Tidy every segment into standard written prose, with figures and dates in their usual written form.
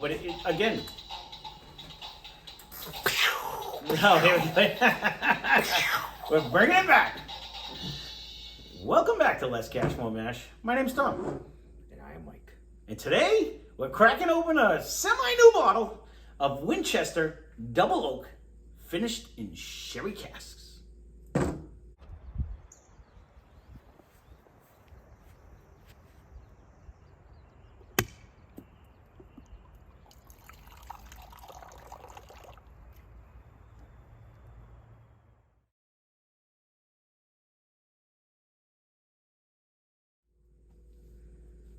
But again, no, here we go. We're bringing it back. Welcome back to Less Cash, More Mash. My name's Tom. And I am Mike. And today, we're cracking open a semi-new bottle of Winchester Double Oak, finished in sherry casks.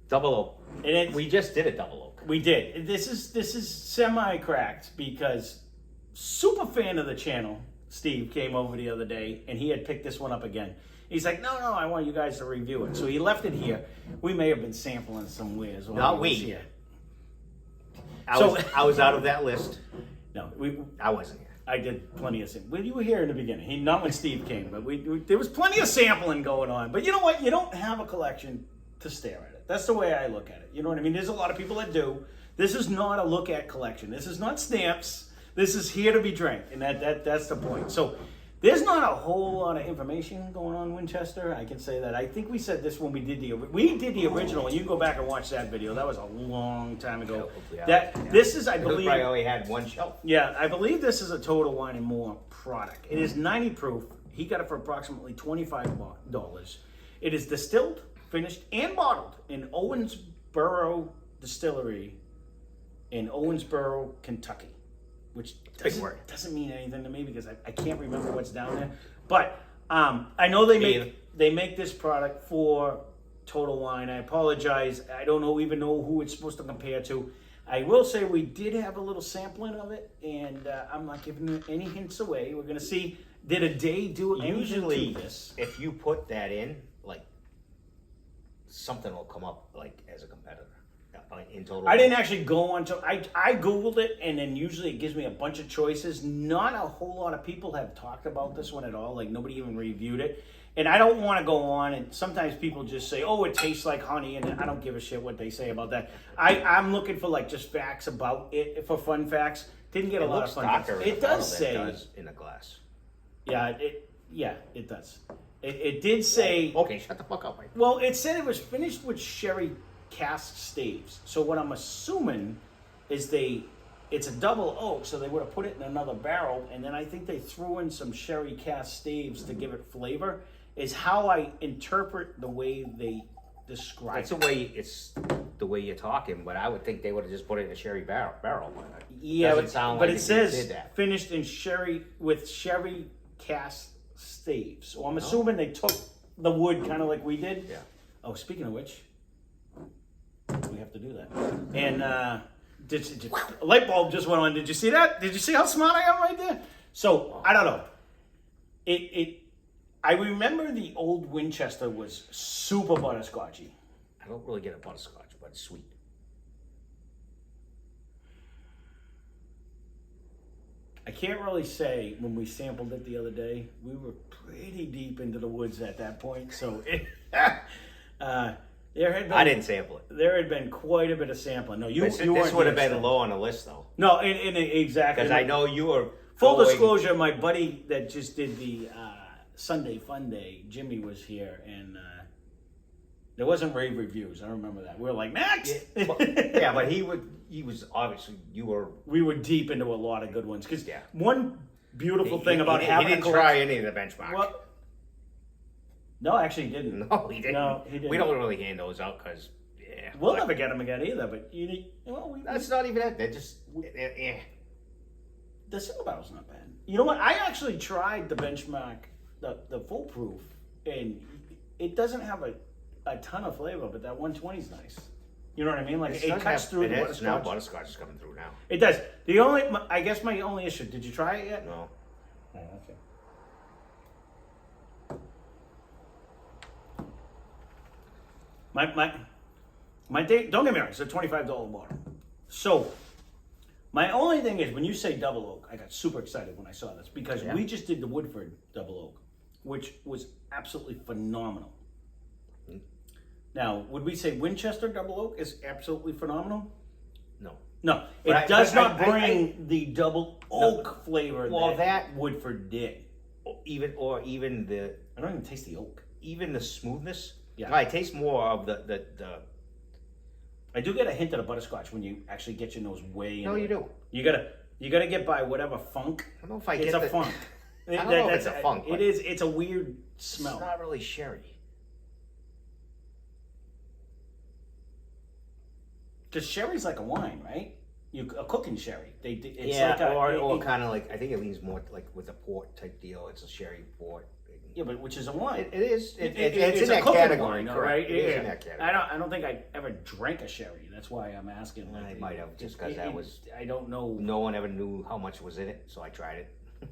Double oak. And We just did a double oak. we did. This is semi-cracked because super fan of the channel, Steve, came over the other day and he had picked this one up again. He's like, no, I want you guys to review it. So he left it here. We may have been sampling somewhere as well. Not we. Here. I was out of that list. No, I wasn't here. I did plenty of sampling. Well, you were here in the beginning. Not when Steve came, but there was plenty of sampling going on. But you know what? You don't have a collection to stare at it. That's the way I look at it. You know what I mean? There's a lot of people that do. This is not a look at collection. This is not stamps. This is here to be drank, and that's the point. So there's not a whole lot of information going on Winchester. I can say that. I think we said this when we did the original, and you can go back and watch that video. That was a long time ago. This is, I believe, probably only had one shelf. Yeah, I believe this is a Total Wine and More product. It is 90 proof. He got it for approximately $25. It is distilled, finished, and bottled in Owensboro Distillery in Owensboro, Kentucky, which doesn't mean anything to me because I can't remember what's down there. But I know they make this product for Total Wine. I apologize. I don't even know who it's supposed to compare to. I will say we did have a little sampling of it, and I'm not giving any hints away. We're going to see, did a day do anything Usually, to this? if you put that in, like, something will come up, like, as a competitor. In total. I didn't actually go on to, I Googled it, and then usually it gives me a bunch of choices. Not a whole lot of people have talked about this one at all. Like, nobody even reviewed it. And I don't want to go on, and sometimes people just say, oh, it tastes like honey, and I don't give a shit what they say about that. I'm looking for, like, just facts about it, for fun facts. Didn't get a lot of fun facts. It does say. It does in a glass. Yeah, it does. It did say. Okay, shut the fuck up, Mike. Well, it said it was finished with sherry Cask staves. So what I'm assuming is it's a double oak, so they would have put it in another barrel, and then I think they threw in some sherry Cask staves to give it flavor, is how I interpret the way they describe That's the way you're talking, but I would think they would have just put it in a sherry barrel. Yeah, but it says did that. Finished in sherry with sherry Cask staves. So I'm assuming they took the wood kind of like we did. Yeah. Oh, speaking of which, we have to do that. And a light bulb just went on. Did you see that? Did you see how smart I am right there? So I don't know. I remember the old Winchester was super butterscotchy. I don't really get a butterscotch, but it's sweet. I can't really say when we sampled it the other day. We were pretty deep into the woods at that point, so I didn't sample it. There had been quite a bit of sampling. No, This would have been low on the list, though. No, exactly. Because I know you were. Full disclosure, my buddy that just did the Sunday Fun Day, Jimmy, was here, and there wasn't rave reviews. I remember that. We were like, next! Yeah, but he was obviously, We were deep into a lot of good ones. Because one beautiful thing about having he didn't try any of the benchmark. Well, no, actually he didn't. No, he didn't. No, he didn't. We don't really hand those out because, we'll never get them again either, but that's not even it. They're just, The single barrel's not bad. You know what? I actually tried the benchmark, the full proof, and it doesn't have a ton of flavor, but that 120's nice. You know what I mean? Like it cuts through the butterscotch. Now butterscotch is coming through now. It does. I guess my only issue, did you try it yet? No. Oh, okay. My date, don't get me wrong, it's a $25 bottle. So, my only thing is, when you say double oak, I got super excited when I saw this because we just did the Woodford double oak, which was absolutely phenomenal. Now, would we say Winchester double oak is absolutely phenomenal? No. No, But it does not I- bring the double oak flavor Well, that Woodford did. Even the I don't even taste the oak. smoothness. Yeah. I taste more of the. I do get a hint of the butterscotch when you actually get your nose way. No, into you it. do. You gotta get by whatever funk. I don't know if I It's get a the funk. I don't know if it's a That's- funk, It but is. It's a weird It's smell. not really sherry. Because sherry's like a wine, right? A cooking sherry. It's Yeah, like or kind of like I think it leans more like with a port type deal. It's a sherry port. yeah, but which is a wine. It is. It's It's in a that cooking category, wine, correct? right? It is in Yeah. that category. I don't think I ever drank a sherry. That's why I'm asking. I might have, just 'cause that was- I don't know. No one ever knew how much was in it, so I tried it.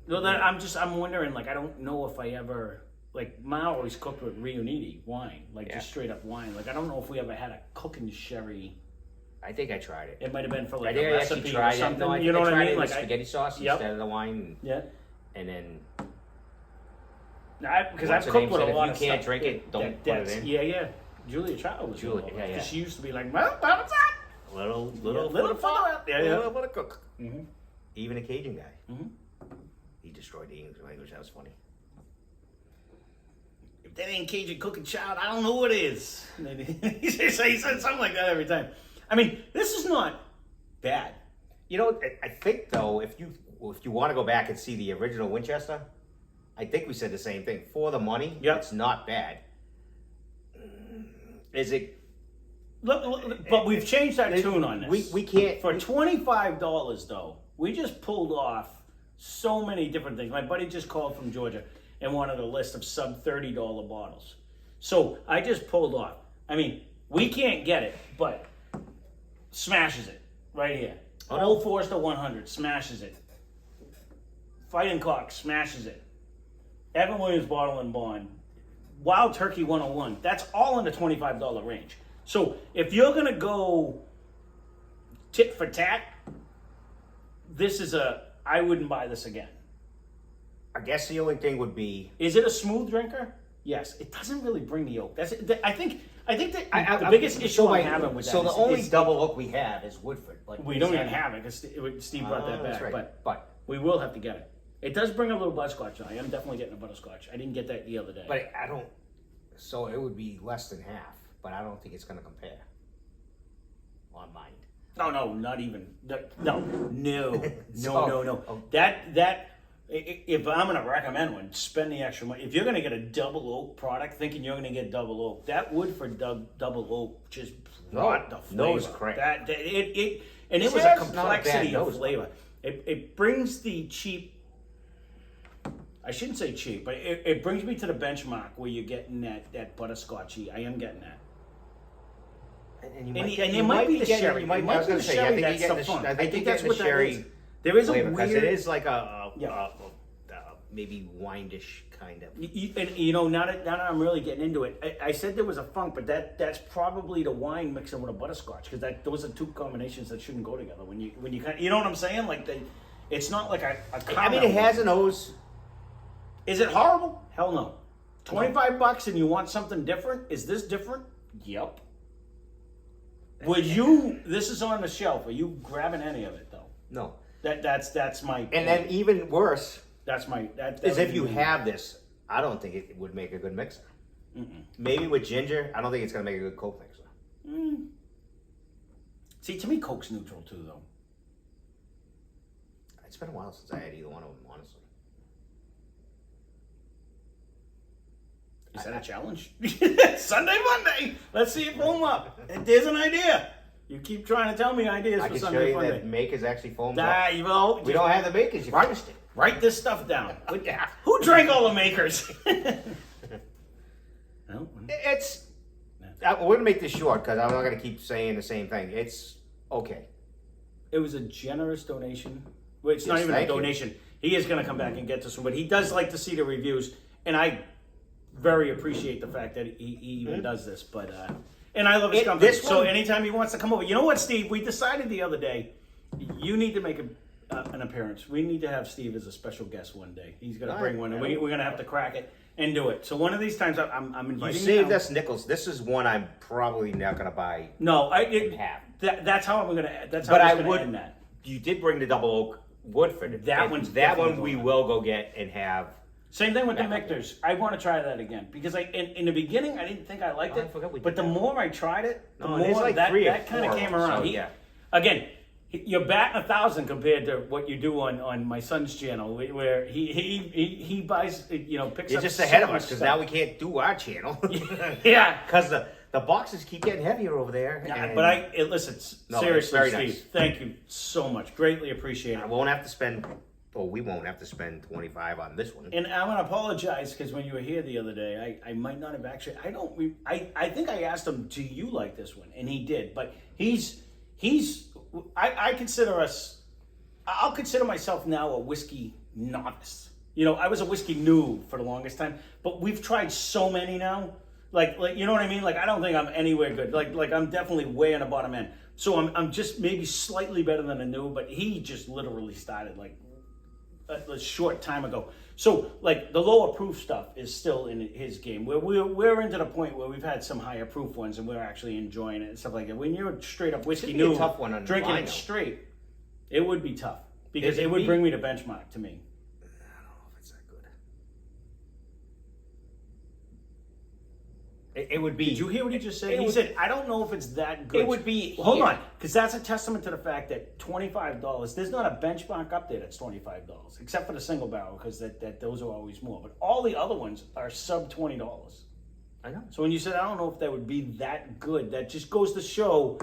No, that I'm wondering. Like, I don't know if I ever like Ma always cooked with Riuniti wine, like Yeah. just straight up wine. Like, I don't know if we ever had a cooking sherry. I think I tried it. It might have been for I like think a I actually recipe tried or it. something. No, I you think know I what I tried mean? it Like with spaghetti sauce Yep. instead of the wine, and then because What's I've her cooked name with a said, if lot you of can't stuff. drink it, don't put it in. Yeah. Julia Child was Julia, Julia, yeah. because she used to be like, well, what's that? little little fella out there, yeah. Little cook. Mm-hmm. Even a Cajun guy. Mm-hmm. He destroyed the English language. That was funny. If that ain't Cajun cooking child, I don't know what is. he said something like that every time. I mean, this is not bad. You know, I think though, if you want to go back and see the original Winchester, I think we said the same thing. For the money, Yep. it's not bad. Is it? Look, but we've changed our tune on this. We can't. For $25 though, we just pulled off so many different things. My buddy just called from Georgia and wanted a list of sub $30 bottles. So I just pulled off. I mean, we can't get it, but smashes it right here. Old Forester 100 smashes it. Fighting Cock smashes it. Evan Williams Bottle and Bond. Wild Turkey 101. That's all in the $25 range. So if you're gonna go tit for tat, I wouldn't buy this again. I guess the only thing would be. Is it a smooth drinker? Yes. It doesn't really bring the oak. I think that the I- biggest issue so I'm wait, having with that so the only is double oak we have is Woodford. Like we don't even have it because Steve brought that that's back. right. But we will have to get it. It does bring a little butterscotch. I am definitely getting a butterscotch. I didn't get that the other day. But I don't. So it would be less than half, but I don't think it's going to compare. On mine. No, not even. No. Oh. If I'm gonna recommend one, spend the extra money. If you're gonna get a double oak product, thinking you're gonna get double oak, that Woodford double oak just brought the flavor. Nose crack. It was a See, that's not a complexity bad of nose flavor. It brings the cheap. I shouldn't say cheap, but it brings me to the benchmark where you're getting that butterscotchy. I am getting that. And it might be the sherry. I was going to say, I think you're getting the fun. I think you're that's getting the what that sherry is. There is a flavor because weird. it is like a Yeah. maybe wine-ish kind of. Now that I'm really getting into it, I said there was a funk, but that's probably the wine mixing with a butterscotch because those are two combinations that shouldn't go together. When you know what I'm saying? Like it's not like a I mean, it has a nose. Is it horrible? Hell no. $25 and you want something different? Is this different? Yep. Would you? This is on the shelf. Are you grabbing any of it though? No. That's my. And then even worse that's my. That is would if you be- have this, I don't think it would make a good mixer. Maybe with ginger, I don't think it's going to make a good Coke mixer. See, to me, Coke's neutral too, though. It's been a while since I had either one of them, honestly. Is that a challenge? Sunday, Monday. Let's see it foam up. There's an idea. You keep trying to tell me ideas I for can show Sunday, you Monday. that makers actually foamed up. Well, We don't have the makers. You finished it. Write this stuff down. Who drank all the makers? No? It's. I wouldn't make this short because I'm not going to keep saying the same thing. It's okay. It was a generous donation. Well, it's not Yes, even a thank you. donation. He is going to come back and get this one, but he does like to see the reviews, and I very appreciate the fact that he even does this. But and I love his company. this So one- anytime he wants to come over, you know what, Steve? We decided the other day you need to make an appearance. We need to have Steve as a special guest one day. He's going to All bring right, one, and yeah. we're going to have to crack it and do it. So one of these times, I'm You inviting saved you. us nickels. This is one I'm probably not going to buy No, in half. That's how I'm gonna. That's how But I'm I gonna would. end that. You did bring the double oak Woodford. That and one's that definitely one we going. will go get and have. Same thing with the Back up. Michters. I want to try that again because in the beginning I didn't think I liked Oh, I it, forgot we did but the that. more I tried it, the No, there's more like that 3 or kind of 4, came around. so, yeah. Again, you're batting 1,000 compared to what you do on my son's channel, where he buys picks You're up just ahead so of much us because stuff. now we can't do our channel. Yeah. Because the boxes keep getting heavier over there. Yeah, and but listen, No, seriously, it's very Steve, nice. thank you so much. Greatly appreciate I it. won't have to spend. Well, we won't have to spend 25 on this one. And I'm gonna apologize because when you were here the other day, I might not have actually. I think I asked him, "Do you like this one?" And he did. But I consider us. I'll consider myself now a whiskey novice. I was a whiskey noob for the longest time, but we've tried so many now. Like you know what I mean? Like I don't think I'm anywhere good. Like I'm definitely way on the bottom end. So I'm just maybe slightly better than a noob, but he just literally started like a short time ago. So like the lower proof stuff is still in his game. We're into the point where we've had some higher proof ones and we're actually enjoying it and stuff like that. When you're straight up whiskey Should be a noob, tough one on drinking Lino. it straight, it would be tough because It'd it would be- bring me to benchmark to me. I don't know if it's that good. It would be. Did you hear what he just said? It He would- said, "I don't know if it's that good." It would be. Well, hold here. on, because that's a testament to the fact that $25. There's not a benchmark up there that's $25, except for the single barrel, because that those are always more. But all the other ones are sub $20. I know. So when you said, "I don't know if that would be that good," that just goes to show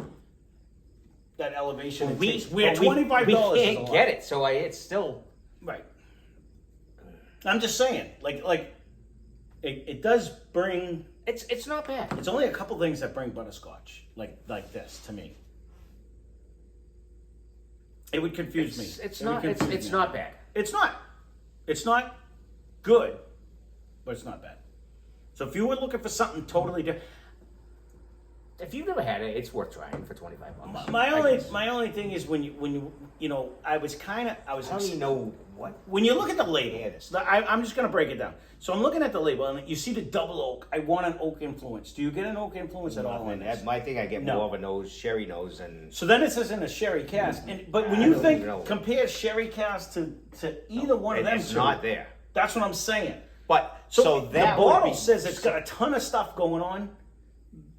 that elevation. in taste. We're but $25. We is a can't lot. get it, so it's still. Right. I'm just saying, it does bring. It's not bad. It's only a couple things that bring butterscotch like this to me. It would confuse me. It's It would not. confuse It's me. not bad. It's not. It's not good, but it's not bad. So if you were looking for something totally different, If you've never had it, it's worth trying for $25. my I only guess. my only thing is when you I was I don't even know what. when you look at the label, Yeah, it is. I'm just going to break it down. So I'm looking at the label, and you see the double oak. I want an oak influence. Do you get an oak influence at all in this? That's my thing. I get No. more of a nose, sherry nose, and So then it says in a sherry cask. But when I you don't think, even know. compare sherry cask to either one of them it's two, not there. that's what I'm saying. But So, that the would bottle be, says it's got a ton of stuff going on.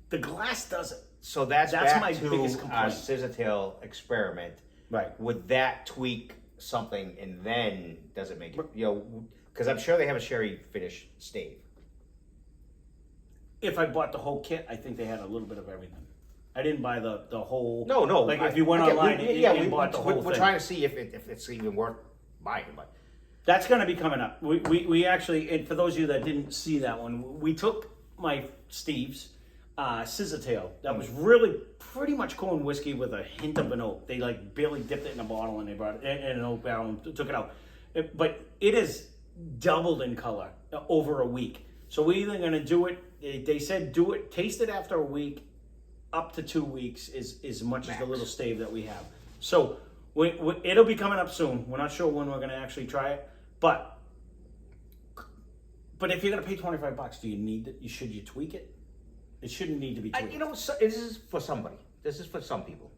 The glass doesn't. So that's That's back my to biggest our complaint. Scissortail experiment. Right. Would that tweak something, and then does it make it? Because I'm sure they have a sherry finish stave. If I bought the whole kit, I think they had a little bit of everything. I didn't buy the whole. No. Like if you went online and bought the whole we're thing. trying to see if it's even worth buying. But That's going to be coming up. We actually, and for those of you that didn't see that one, we took my Staves Scissortail. That was really pretty much corn whiskey with a hint of an oak. They like barely dipped it in a bottle and they brought it in an oak barrel and took it out. But it is doubled in color over a week. So we're either going to do it. They said do it, taste it after a week, up to 2 weeks is as much as Max. the little stave that we have. So it'll be coming up soon. We're not sure when we're going to actually try it, but if you're going to pay $25, do you need it? Should you tweak it? It shouldn't need to be tweaked. this is for somebody. This is for some people.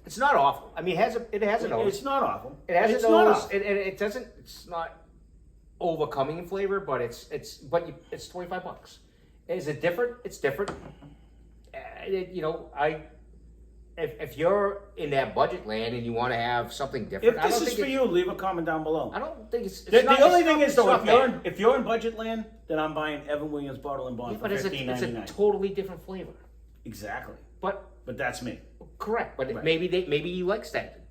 It's not awful. I mean, it has a nose. It's not awful. It has It's a not nose. awful. It doesn't. It's not overcoming in flavor, but it's $25. Is it different? It's different. If you're in that budget land and you want to have something different, If this is for you, leave a comment down below. I don't think it's. The only thing is, though, bad. if you're in budget land, then I'm buying Evan Williams Bottle and Bond Yeah, for but it's $15.99. a totally different flavor. Exactly. But That's me. correct. But Right. maybe he likes that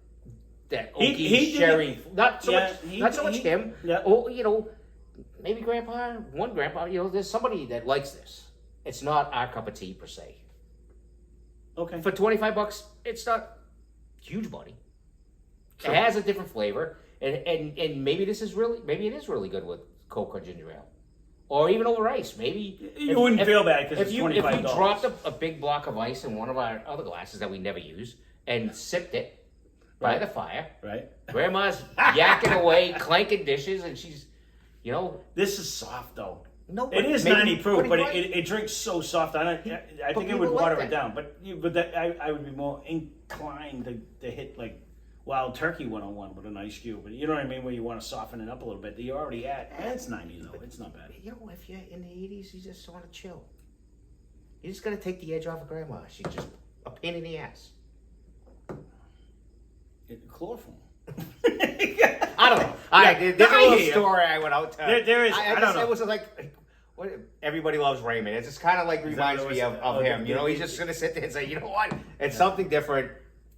He oaky did sherry. it. Not so Yeah, much. he- Not so much he- him. yeah. Oh, maybe one grandpa. There's somebody that likes this. It's not our cup of tea per se. Okay. For $25, it's not huge money. True. It has a different flavor, and maybe it is really good with Coke or ginger ale, or even over ice. Maybe You wouldn't feel bad because if it's you $25. dropped a big block of ice in one of our other glasses that we never use and sipped it by Right. the fire. Right. Grandma's yakking away, clanking dishes, and she's, This is soft though. No, It is maybe- 90 proof, but right. it drinks so soft. I think it would people like water that. it down. But I would be more inclined to hit like Wild Turkey 101 with a nice stew. But you know what I mean, where you want to soften it up a little bit. You're already at. It's 90 though. It's not bad. You know, if you're in the 80s, you just want to chill. You just got to take the edge off of grandma. She's just a pain in the ass. Chloroform. I don't know. There's a little story I went out to. There is. I don't know. It was like, what? Everybody loves Raymond. It's just kind of like reminds me of him. You know, he's just gonna sit there and say, you know what? It's something different.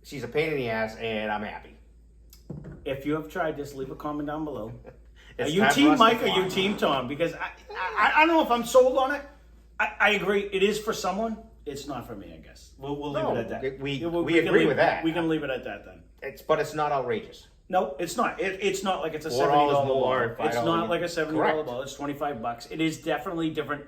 She's a pain in the ass, and I'm happy. If you have tried this, leave a comment down below. Are It's you time for Team us to Mike or fly. you Team Tom? Because I don't know if I'm sold on it. I agree. It is for someone. It's not for me, I guess. We'll leave No, it at that. we can agree leave- with that. We can leave it at that then. But it's not outrageous. No, it's not. It's not like it's a $4 $70 more, ball. It's $5 not like a $70 Correct. ball. It's $25. It is definitely different.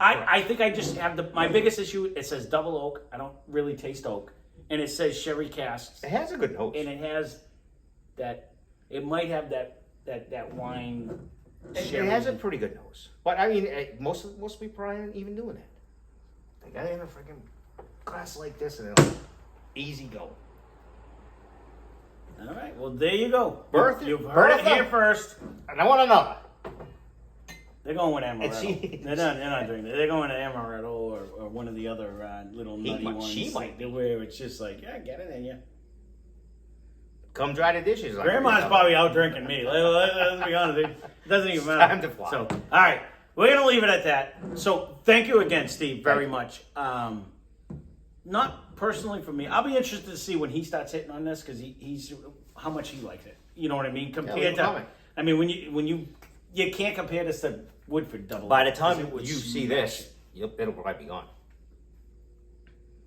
I think I just have my biggest issue. It says double oak. I don't really taste oak, and it says sherry casks, It has a good nose. and it has that. It might have that wine. It sherry. has a pretty good nose. But I mean, most people aren't even doing that. They got it in a freaking glass like this, and it'll easy go. All right. Well, there you go. Bertha- You've heard it Bertha. here first. And I want another. They're going with amaretto. she- They're not doing that. They're going to amaretto or one of the other little nutty ones. She might. Where it's just like, yeah, get it in you. Come dry the dishes. Like Grandma's probably out drinking me. Let's be honest. It doesn't even matter. Time to fly. So, all right. We're going to leave it at that. So, thank you again, Steve, very much. Not personally for me. I'll be interested to see when he starts hitting on this because he's how much he likes it. You know what I mean? leave Compared a to, comment. I mean, when you can't compare this to Woodford Double. By the Oak, 'cause time it would you see smash this, it. it'll probably be gone.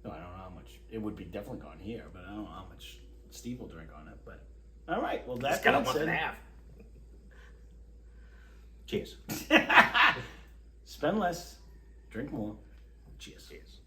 No, I don't know how much. It would be definitely gone here, but I don't know how much Steve will drink on it. But all right, well that's It's got a being month and a said. half. Cheers. Spend less, drink more. Cheers. Cheers.